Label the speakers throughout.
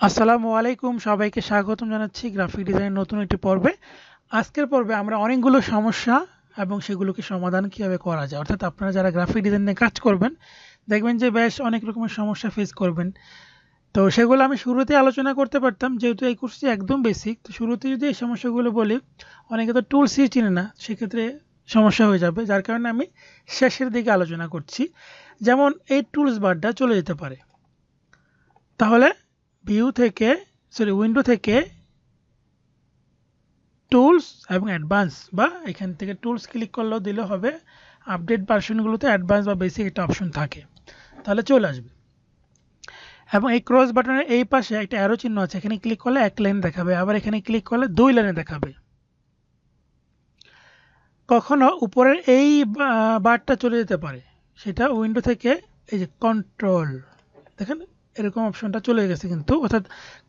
Speaker 1: আসসালামু আলাইকুম, সবাইকে স্বাগতম জানাচ্ছি গ্রাফিক ডিজাইনের নতুন একটি পর্বে। আজকের পর্বে আমরা অনেকগুলো সমস্যা এবং সেগুলোকে সমাধান কিভাবে করা যায়, অর্থাৎ আপনারা যারা গ্রাফিক ডিজাইন নিয়ে কাজ করবেন দেখবেন যে বেশ অনেক রকমের সমস্যা ফেস করবেন। তো সেগুলো আমি শুরুতে আলোচনা করতে পারতাম, যেহেতু এই কোর্সটি একদম বেসিক। তো শুরুতে যদি এই সমস্যাগুলো বলি, অনেকে তো টুলসই চিনে না, সেক্ষেত্রে সমস্যা হয়ে যাবে, যার কারণে আমি শেষের দিকে আলোচনা করছি। যেমন এই টুলস বারটা চলে যেতে পারে, তাহলে উইন্ডো থেকে টুলস এবং অ্যাডভান্স, বা এখান থেকে টুলস ক্লিক করলেও দিলে হবে। আপডেট ভার্সনগুলোতে অ্যাডভান্স বা বেসিক একটা অপশন থাকে, তাহলে চলে আসবে। এবং এই ক্রস বাটনের এই পাশে একটা অ্যারো চিহ্ন আছে, এখানে ক্লিক করলে এক লাইন দেখাবে, আবার এখানে ক্লিক করলে 2 লাইনে দেখাবে। কখনো উপরের এই বারটা চলে যেতে পারে, সেটা উইন্ডো থেকে এই যে কন্ট্রোল, দেখেন এরকম অপশনটা চলে গেছে কিন্তু, অর্থাৎ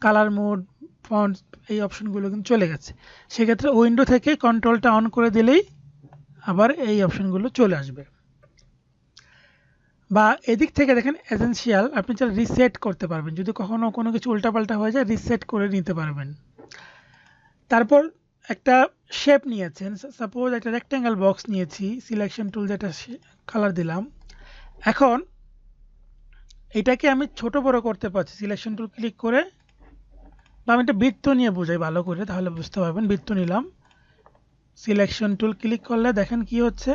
Speaker 1: কালার মোড, ফন্টস, এই অপশনগুলো কিন্তু চলে গেছে। সেক্ষেত্রে উইন্ডো থেকে কন্ট্রোলটা অন করে দিলেই আবার এই অপশনগুলো চলে আসবে। বা এদিক থেকে দেখেন এসেনশিয়াল, আপনি চাইলে রিসেট করতে পারবেন, যদি কখনো কোনো কিছু উল্টাপাল্টা হয়ে যায় রিসেট করে নিতে পারবেন। তারপর একটা শেপ নিয়েছেন, সাপোজ একটা রেক্ট্যাঙ্গেল বক্স নিয়েছি, সিলেকশন টুল যেটা কালার দিলাম। এখন এটাকে আমি ছোট বড় করতে পারছি সিলেকশন টুল ক্লিক করে, বা আমি একটা বৃত্ত নিয়ে বোঝাই ভালো করে, তাহলে বুঝতে পারবেন। বৃত্ত নিলাম, সিলেকশন টুল ক্লিক করলে দেখেন কি হচ্ছে,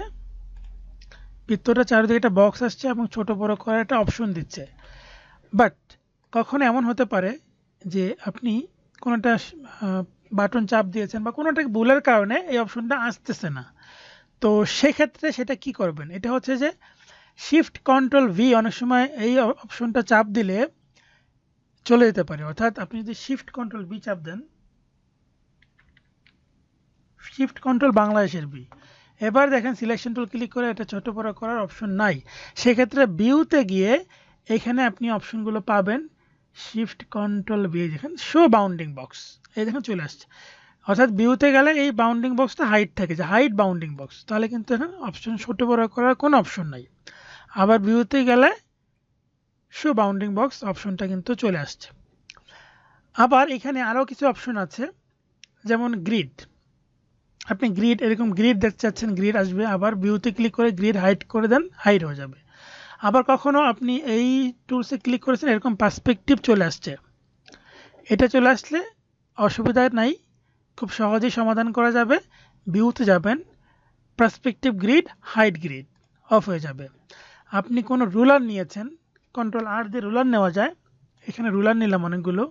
Speaker 1: বৃত্তটা চারিদিকে একটা বক্স আসছে এবং ছোট বড় করার একটা অপশন দিচ্ছে। বাট কখনো এমন হতে পারে যে আপনি কোনোটা বাটন চাপ দিয়েছেন বা কোনোটা ভুলের কারণে এই অপশনটা আসতেছে না। তো সেক্ষেত্রে সেটা কি করবেন, এটা হচ্ছে যে শিফট কন্ট্রোল ভি, অনেক সময় এই অপশনটা চাপ দিলে চলে যেতে পারে। অর্থাৎ আপনি যদি শিফট কন্ট্রোল ভি চাপ দেন, শিফট কন্ট্রোল বাংলাদেশের ভি, এবার দেখেন সিলেকশন টুল ক্লিক করে এটা ছোট বড় করার অপশন নাই। সেক্ষেত্রে ভিউতে গিয়ে এখানে আপনি অপশনগুলো পাবেন, শিফট কন্ট্রোল ভি, দেখেন শো বাউন্ডিং বক্স, এই দেখেন চলে আসছে। অর্থাৎ ভিউতে গেলে এই বাউন্ডিং বক্সটা হাইট থাকে, যে হাইট বাউন্ডিং বক্স, তাহলে কিন্তু এখানে অপশন ছোট বড় করার কোনো অপশন নাই। আবার ভিউতে গেলে শো বাউন্ডিং বক্স অপশনটা কিন্তু চলে আসছে। আবার এখানে আরও কিছু অপশন আছে, যেমন গ্রিড, আপনি গ্রিড, এরকম গ্রিড দেখতে চাচ্ছেন, গ্রিড আসবে। আবার ভিউতে ক্লিক করে গ্রিড হাইট করে দেন, হাইট হয়ে যাবে। আবার কখনো আপনি এই টুলসে ক্লিক করেছেন, এরকম পার্সপেক্টিভ চলে আসছে, এটা চলে আসলে অসুবিধা নাই, খুব সহজেই সমাধান করা যাবে। ভিউতে যাবেন, perspective grid, height grid of হয়ে যাবে। আপনি কোনো রুলার নিয়েছেন, কন্ট্রোল আর দিয়ে রুলার নেওয়া যায়, এখানে রুলার নিলাম অনেকগুলো,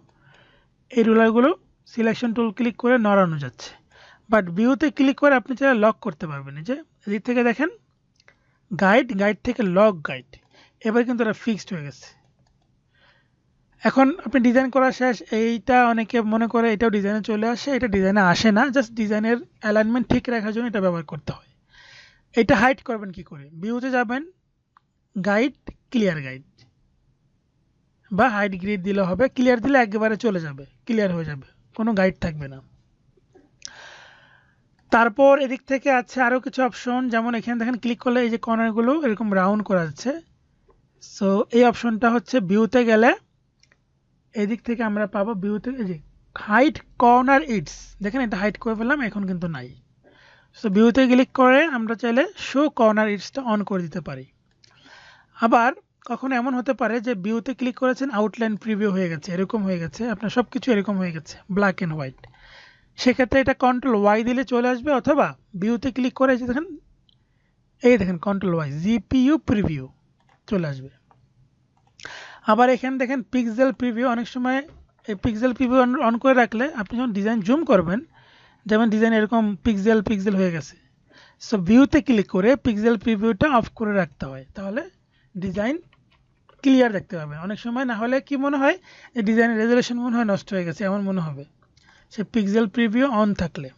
Speaker 1: এই রুলারগুলো সিলেকশন টুল ক্লিক করে নড়ানো যাচ্ছে। বাট ভিউতে ক্লিক করে আপনি চাইলে লক করতে পারবেন। এই যে এদিক থেকে দেখেন গাইড, গাইড থেকে লক গাইড, এবার কিন্তু এটা ফিক্সড হয়ে গেছে। এখন আপনি ডিজাইন করা শেষ, এইটা অনেকে মনে করে এটাও ডিজাইনে চলে আসে, এটা ডিজাইনে আসে না, জাস্ট ডিজাইনের অ্যালাইনমেন্ট ঠিক রাখার জন্য এটা ব্যবহার করতে হয়। এটা হাইড করবেন কি করে, ভিউতে যাবেন, গাইড, ক্লিয়ার গাইড, বা হাইড গ্রিড দিলে হবে। ক্লিয়ার দিলে একেবারে চলে যাবে, ক্লিয়ার হয়ে যাবে, কোনো গাইড থাকবে না। তারপর এদিক থেকে আছে আরও কিছু অপশন, যেমন এখানে দেখেন ক্লিক করলে এই যে কর্নারগুলো এরকম রাউন্ড করা যাচ্ছে। সো এই অপশনটা হচ্ছে ভিউতে গেলে এদিক থেকে আমরা পাবো, ভিউতে এই যে হাইট কর্নার ইটস, দেখেন এটা হাইট করে ফেললাম, এখন কিন্তু নাই। সো ভিউতে ক্লিক করে আমরা চাইলে শো কর্নার ইটসটা অন করে দিতে পারি। আবার কখনো এমন হতে পারে যে ভিউতে ক্লিক করেছেন, আউটলাইন প্রিভিউ হয়ে গেছে, এরকম হয়ে গেছে, আপনার সব কিছু এরকম হয়ে গেছে, ব্ল্যাক অ্যান্ড হোয়াইট। সেক্ষেত্রে এটা কন্ট্রোল ওয়াই দিলে চলে আসবে, অথবা ভিউতে ক্লিক করে দেখেন, এই দেখেন কন্ট্রোল ওয়াই, জিপিইউ প্রিভিউ চলে আসবে। আবার এখানে দেখেন পিক্সেল প্রিভিউ, অনেক সময় এই পিক্সেল প্রিভিউ অন করে রাখলে আপনি যখন ডিজাইন জুম করবেন, যেমন ডিজাইন এরকম পিক্সেল পিক্সেল হয়ে গেছে, সো ভিউতে ক্লিক করে পিক্সেল প্রিভিউটা অফ করে রাখতে হয়, তাহলে ডিজাইন ক্লিয়ার দেখতে পাবেন। অনেক সময় না হলে কি মনে হয়, এই ডিজাইনের রেজুলেশন মনে হয় নষ্ট হয়ে গেছে, এমন মনে হবে সে পিক্সেল প্রিভিউ অন থাকলে।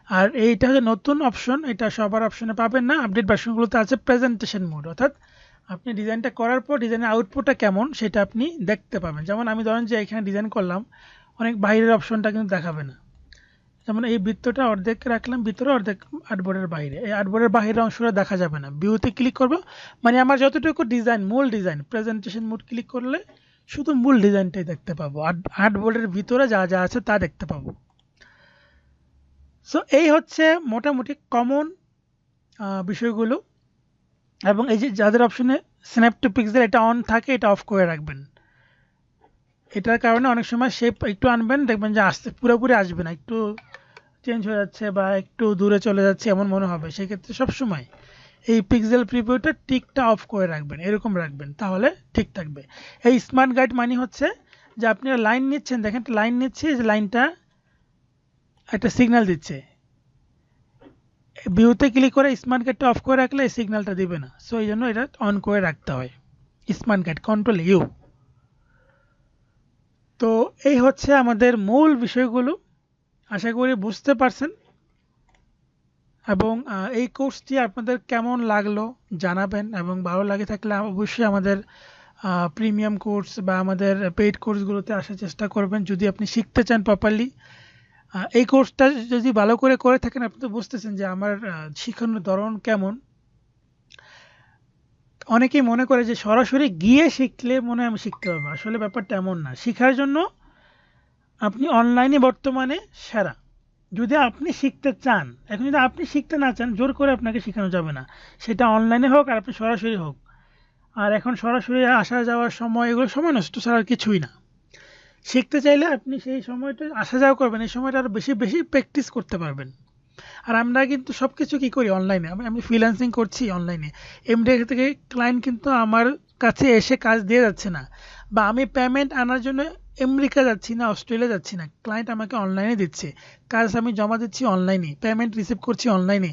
Speaker 1: আর এইটা হচ্ছে নতুন অপশন, এটা সবার অপশনে পাবেন না, আপডেট ভার্সনগুলোতে আছে প্রেজেন্টেশন মোড, অর্থাৎ আপনি ডিজাইনটা করার পর ডিজাইনের আউটপুটটা কেমন সেটা আপনি দেখতে পাবেন। যেমন আমি ধরেন যে এখানে ডিজাইন করলাম, অনেক বাইরের অপশনটা কিন্তু দেখাবে না। যেমন এই বৃত্তটা অর্ধেক রাখলাম ভিতরে, অর্ধেক আর্টবোর্ডের বাইরে, এই আর্টবোর্ডের বাইরের অংশটা দেখা যাবে না। ভিউতে ক্লিক করব, মানে আমার যতটুকু ডিজাইন, মূল ডিজাইন, প্রেজেন্টেশন মোড ক্লিক করলে শুধু মূল ডিজাইনটাই দেখতে পাবো, আর্টবোর্ডের ভিতরে যা যা আছে তা দেখতে পাবো। সো এই হচ্ছে মোটামুটি কমন বিষয়গুলো। এবং এই যে যাদের অপশনে স্ন্যাপ টু পিক্সেল এটা অন থাকে, এটা অফ করে রাখবেন। এটার কারণে অনেক সময় শেপ একটু আনবেন, দেখবেন যে আসতে পুরোপুরি আসবে না, একটু চেঞ্জ হয়ে যাচ্ছে বা একটু দূরে চলে যাচ্ছে এমন মনে হবে। সেক্ষেত্রে সবসময় এই পিক্সেল প্রিভিউটা টিকটা অফ করে রাখবেন, এরকম রাখবেন, তাহলে ঠিক থাকবে। এই স্মার্ট গাইড মানে হচ্ছে যে আপনি লাইন নিচ্ছেন, দেখেন লাইন নিচ্ছে, যে লাইনটা একটা সিগন্যাল দিচ্ছে। ভিউতে ক্লিক করে স্মার্ট গাইডটা অফ করে রাখলে এই সিগন্যালটা দিবে না। সো এই জন্য এটা অন করে রাখতে হয়, স্মার্ট গাইড কন্ট্রোল ইউ। তো এই হচ্ছে আমাদের মূল বিষয়গুলো, আশা করি বুঝতে পারছেন। এবং এই কোর্সটি আপনাদের কেমন লাগলো জানাবেন, এবং ভালো লাগে থাকলে অবশ্যই আমাদের প্রিমিয়াম কোর্স বা আমাদের পেইড কোর্সগুলোতে আসার চেষ্টা করবেন যদি আপনি শিখতে চান প্রপারলি। এই কোর্সটা যদি ভালো করে থাকেন, আপনি তো বুঝতেছেন যে আমার শেখানোর ধরন কেমন। অনেকেই মনে করে যে সরাসরি গিয়ে শিখলে মনে হয় আমি শিখতে পারবো, আসলে ব্যাপারটা এমন না। শেখার জন্য আপনি অনলাইনে বর্তমানে সেরা, যদি আপনি শিখতে চান। এখন যদি আপনি শিখতে না চান, জোর করে আপনাকে শেখানো যাবে না, সেটা অনলাইনে হোক আর আপনি সরাসরি হোক। আর এখন সরাসরি আসা যাওয়ার সময়, এগুলো সময় নষ্ট ছাড়া আর কিছুই না। শিখতে চাইলে আপনি সেই সময়টা আসা যাওয়া করবেন, এই সময়টা আরও বেশি বেশি প্র্যাকটিস করতে পারবেন। আর আমরা কিন্তু সব কিছু কী করি অনলাইনে, আমি ফ্রিল্যান্সিং করছি অনলাইনে। এমডি থেকে ক্লায়েন্ট কিন্তু আমার কাছে এসে কাজ দিয়ে যাচ্ছে না, বা আমি পেমেন্ট আনার জন্য আমেরিকা যাচ্ছি না, অস্ট্রেলিয়া যাচ্ছি না, ক্লায়েন্ট আমাকে অনলাইনে দিচ্ছে কাজ, আমি জমা দিচ্ছি অনলাইনে, পেমেন্ট রিসিভ করছি অনলাইনে,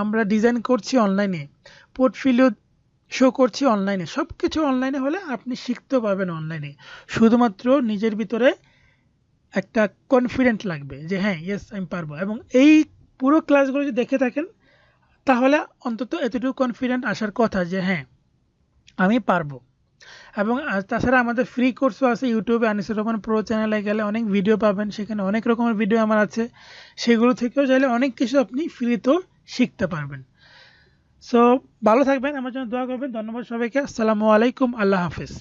Speaker 1: আমরা ডিজাইন করছি অনলাইনে, পোর্টফোলিও শো করছি অনলাইনে। সব কিছু অনলাইনে হলে আপনি শিখতে পারবেন অনলাইনে। শুধুমাত্র নিজের ভিতরে একটা কনফিডেন্ট লাগবে যে হ্যাঁ ইয়েস আমি পারবো। এবং এই পুরো ক্লাসগুলো যদি দেখে থাকেন, তাহলে অন্তত এতটুকু কনফিডেন্ট আসার কথা যে হ্যাঁ আমি পারবো। এবং তাছাড়া আমাদের ফ্রি কোর্সও আছে ইউটিউবে, আনিসুর রহমান প্রো চ্যানেলে গেলে অনেক ভিডিও পাবেন, সেখানে অনেক রকমের ভিডিও আমার আছে, সেগুলো থেকেও চাইলে অনেক কিছু আপনি ফ্রিতেও শিখতে পারবেন। সো ভালো থাকবেন, আমার জন্য দোয়া করবেন। ধন্যবাদ সবাইকে, আসসালামু আলাইকুম, আল্লাহ হাফিজ।